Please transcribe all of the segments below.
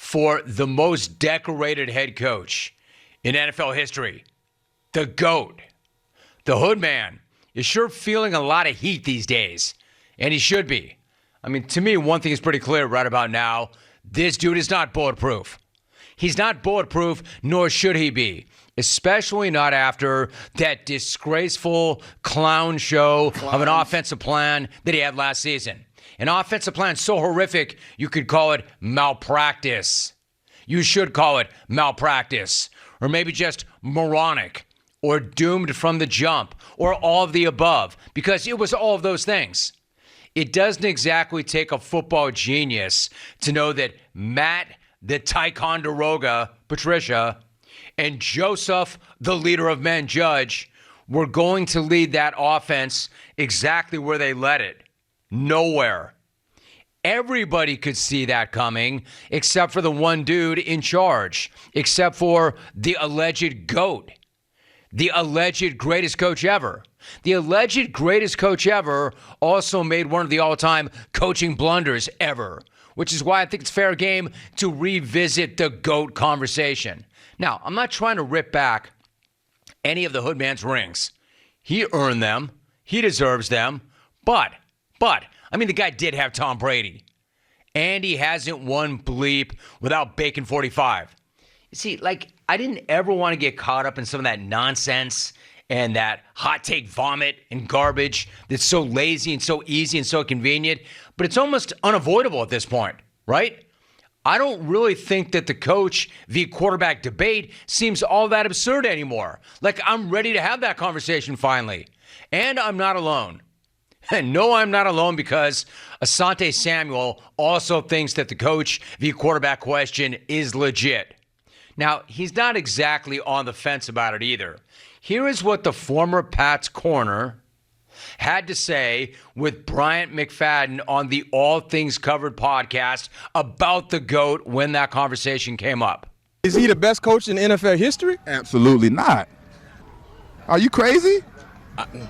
for the most decorated head coach in NFL history, the GOAT. The Hood Man is sure feeling a lot of heat these days, and he should be. I mean, to me, one thing is pretty clear right about now. This dude is not bulletproof. He's not bulletproof, nor should he be, especially not after that disgraceful clown show of an offensive plan that he had last season. An offensive plan so horrific, you could call it malpractice. You should call it malpractice, or maybe just moronic, or doomed from the jump, or all of the above, because it was all of those things. It doesn't exactly take a football genius to know that Matt, the Ticonderoga, Patricia, and Joseph, the leader of men, Judge, were going to lead that offense exactly where they led it. Nowhere. Everybody could see that coming, except for the one dude in charge, except for the alleged GOAT, the alleged greatest coach ever. The alleged greatest coach ever also made one of the all-time coaching blunders ever, which is why I think it's fair game to revisit the GOAT conversation. Now, I'm not trying to rip back any of the Hoodman's rings. He earned them. He deserves them. But, I mean, the guy did have Tom Brady. And he hasn't won bleep without Bacon 45. You see, I didn't ever want to get caught up in some of that nonsense and that hot take vomit and garbage that's so lazy and so easy and so convenient. But it's almost unavoidable at this point, right? I don't really think that the coach v. quarterback debate seems all that absurd anymore. I'm ready to have that conversation finally. And I'm not alone. And no, I'm not alone, because Asante Samuel also thinks that the coach v. quarterback question is legit. Now, he's not exactly on the fence about it either. Here is what the former Pats corner had to say with Bryant McFadden on the All Things Covered podcast about the GOAT when that conversation came up. Is he the best coach in NFL history? Absolutely not. Are you crazy?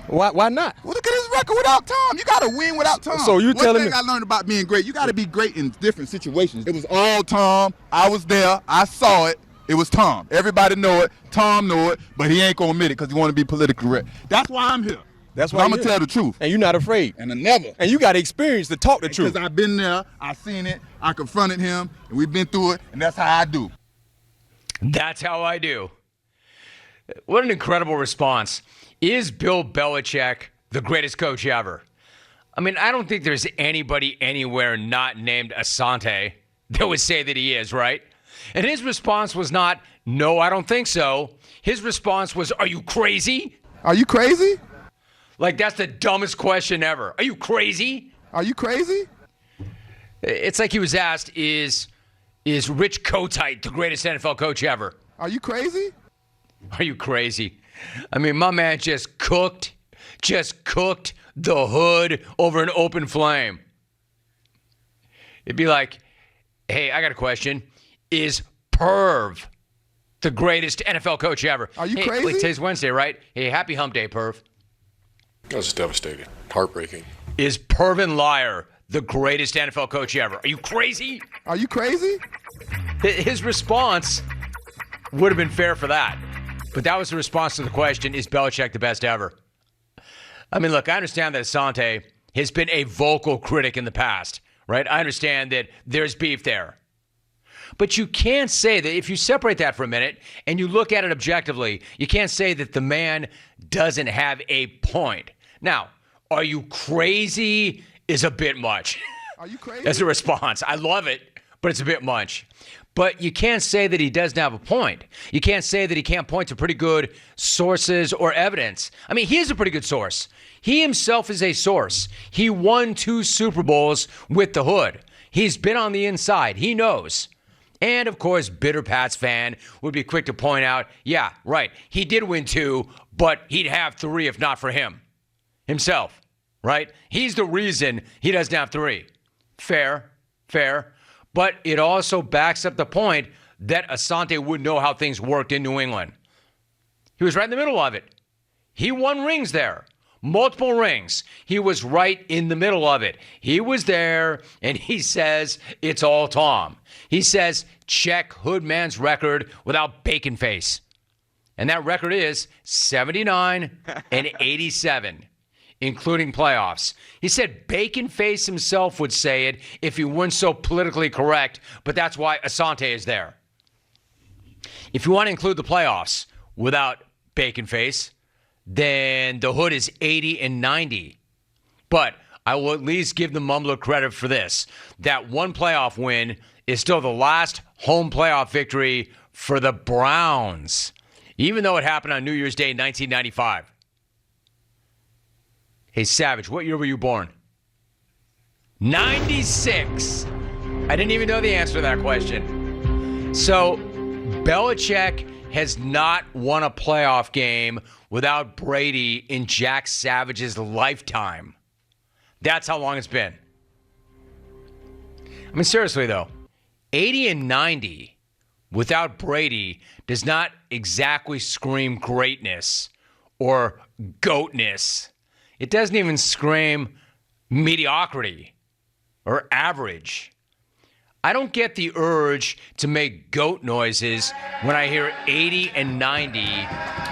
Why not? Well, look at his record without Tom. You got to win without Tom. So you telling me? One thing I learned about being great, you got to be great in different situations. It was all Tom. I was there. I saw it. It was Tom. Everybody know it. Tom know it, but he ain't going to admit it because he want to be politically correct. That's why I'm here. That's why I'm going to tell the truth. And you're not afraid. And I never. And you got experience to talk the truth. Because I've been there. I seen it. I confronted him, and we've been through it, and that's how I do. That's how I do. What an incredible response. Is Bill Belichick the greatest coach ever? I mean, I don't think there's anybody anywhere not named Asante that would say that he is, right? And his response was not, no, I don't think so. His response was, are you crazy? Are you crazy? That's the dumbest question ever. Are you crazy? Are you crazy? It's like he was asked, is Rich Kotite the greatest NFL coach ever? Are you crazy? Are you crazy? I mean, my man just cooked the hood over an open flame. It'd be like, hey, I got a question. Is Perv the greatest NFL coach ever? Are you crazy? Today's Wednesday, right? Hey, happy hump day, Perv. That was devastating. Heartbreaking. Is Pervin Liar the greatest NFL coach ever? Are you crazy? Are you crazy? His response would have been fair for that. But that was the response to the question, is Belichick the best ever? I mean, look, I understand that Asante has been a vocal critic in the past, right? I understand that there's beef there. But you can't say that, if you separate that for a minute and you look at it objectively, you can't say that the man doesn't have a point. Now, are you crazy is a bit much. Are you crazy? As a response. I love it, but it's a bit much. But you can't say that he doesn't have a point. You can't say that he can't point to pretty good sources or evidence. I mean, he is a pretty good source. He himself is a source. He won 2 Super Bowls with the hood. He's been on the inside. He knows. And, of course, bitter Pats fan would be quick to point out, yeah, right, he did win 2, but he'd have 3 if not for him. Himself, right? He's the reason he doesn't have 3. Fair. But it also backs up the point that Asante would know how things worked in New England. He was right in the middle of it. He won rings there. multiple rings. He was right in the middle of it. He was there, and he says it's all Tom. He says, check Hoodman's record without bacon face. And that record is 79 and 87, including playoffs. He said bacon face himself would say it if he weren't so politically correct, but that's why Asante is there. If you want to include the playoffs without bacon face, then the Hood is 80 and 90. But I will at least give the Mumbler credit for this. That one playoff win is still the last home playoff victory for the Browns, even though it happened on New Year's Day, 1995. Hey, Savage, what year were you born? 96. I didn't even know the answer to that question. So, Belichick has not won a playoff game without Brady in Jack Savage's lifetime. That's how long it's been. I mean, seriously, though, 80 and 90 without Brady does not exactly scream greatness or goatness. It doesn't even scream mediocrity or average. I don't get the urge to make goat noises when I hear 80 and 90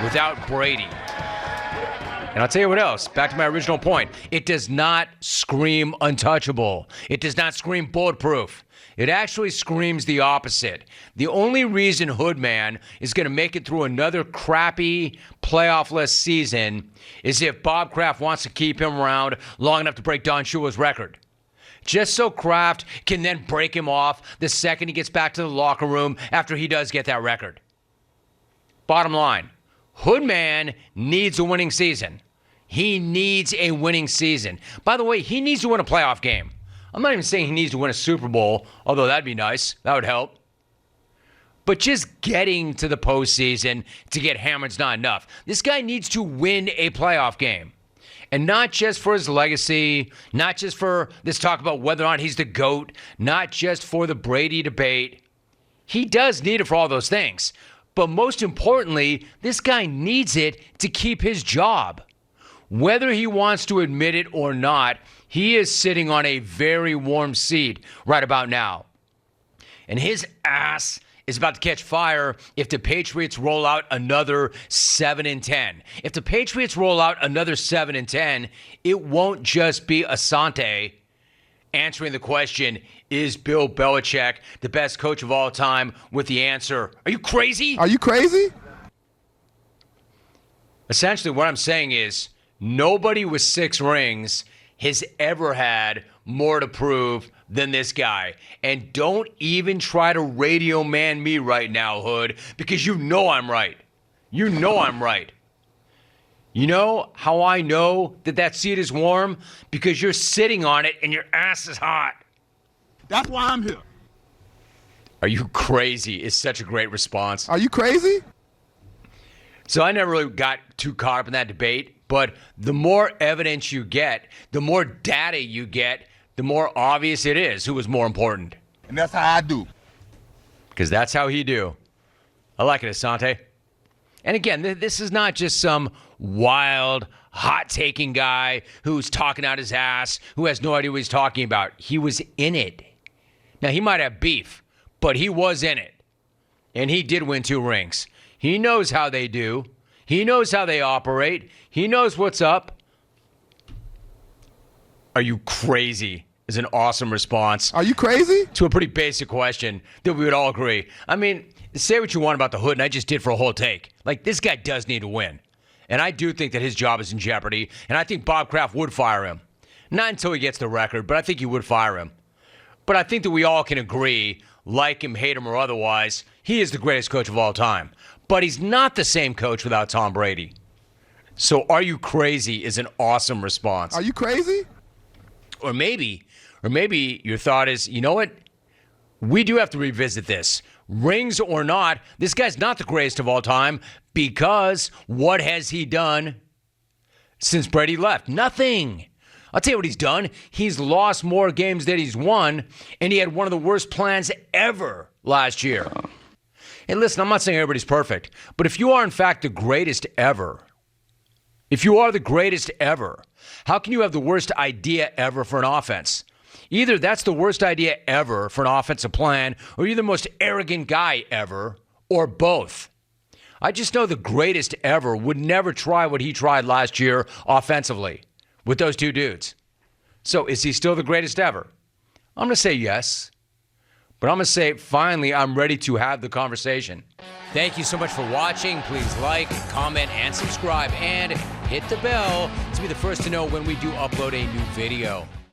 without Brady. And I'll tell you what else, back to my original point. It does not scream untouchable. It does not scream bulletproof. It actually screams the opposite. The only reason Hoodman is going to make it through another crappy playoff-less season is if Bob Kraft wants to keep him around long enough to break Don Shula's record. Just so Kraft can then break him off the second he gets back to the locker room after he does get that record. Bottom line, Hoodman needs a winning season. He needs a winning season. By the way, he needs to win a playoff game. I'm not even saying he needs to win a Super Bowl, although that'd be nice. That would help. But just getting to the postseason to get hammered's not enough. This guy needs to win a playoff game. And not just for his legacy, not just for this talk about whether or not he's the GOAT, not just for the Brady debate. He does need it for all those things. But most importantly, this guy needs it to keep his job. Whether he wants to admit it or not, he is sitting on a very warm seat right about now. And his ass is about to catch fire if the Patriots roll out another 7-10. If the Patriots roll out another 7-10, it won't just be Asante answering the question, is Bill Belichick the best coach of all time, with the answer, are you crazy? Are you crazy? Essentially, what I'm saying is nobody with 6 rings has ever had more to prove than this guy. And don't even try to radio man me right now, Hood, because you know I'm right. You know I'm right. You know how I know that that seat is warm? Because you're sitting on it and your ass is hot. That's why I'm here. Are you crazy? Is such a great response. Are you crazy? So I never really got too caught up in that debate, but the more evidence you get, the more data you get, the more obvious it is who was more important. And that's how I do. Because that's how he do. I like it, Asante. And again, this is not just some wild, hot-taking guy who's talking out his ass, who has no idea what he's talking about. He was in it. Now, he might have beef, but he was in it. And he did win 2 rings. He knows how they do. He knows how they operate. He knows what's up. Are you crazy? Is an awesome response. Are you crazy? To a pretty basic question that we would all agree. I mean, say what you want about the Hood, and I just did for a whole take. Like, this guy does need to win. And I do think that his job is in jeopardy, and I think Bob Kraft would fire him. Not until he gets the record, but I think he would fire him. But I think that we all can agree, like him, hate him, or otherwise, he is the greatest coach of all time. But he's not the same coach without Tom Brady. So are you crazy is an awesome response. Are you crazy? Or maybe your thought is, you know what? We do have to revisit this. Rings or not, this guy's not the greatest of all time because what has he done since Brady left? Nothing. I'll tell you what he's done. He's lost more games than he's won, and he had one of the worst plans ever last year. And listen, I'm not saying everybody's perfect, but if you are in fact the greatest ever, If you are the greatest ever, how can you have the worst idea ever for an offense? Either that's the worst idea ever for an offensive plan, or you're the most arrogant guy ever, or both. I just know the greatest ever would never try what he tried last year offensively with those two dudes. So is he still the greatest ever? I'm going to say yes. But I'm going to say, finally, I'm ready to have the conversation. Thank you so much for watching. Please like, comment, and subscribe, and hit the bell to be the first to know when we do upload a new video.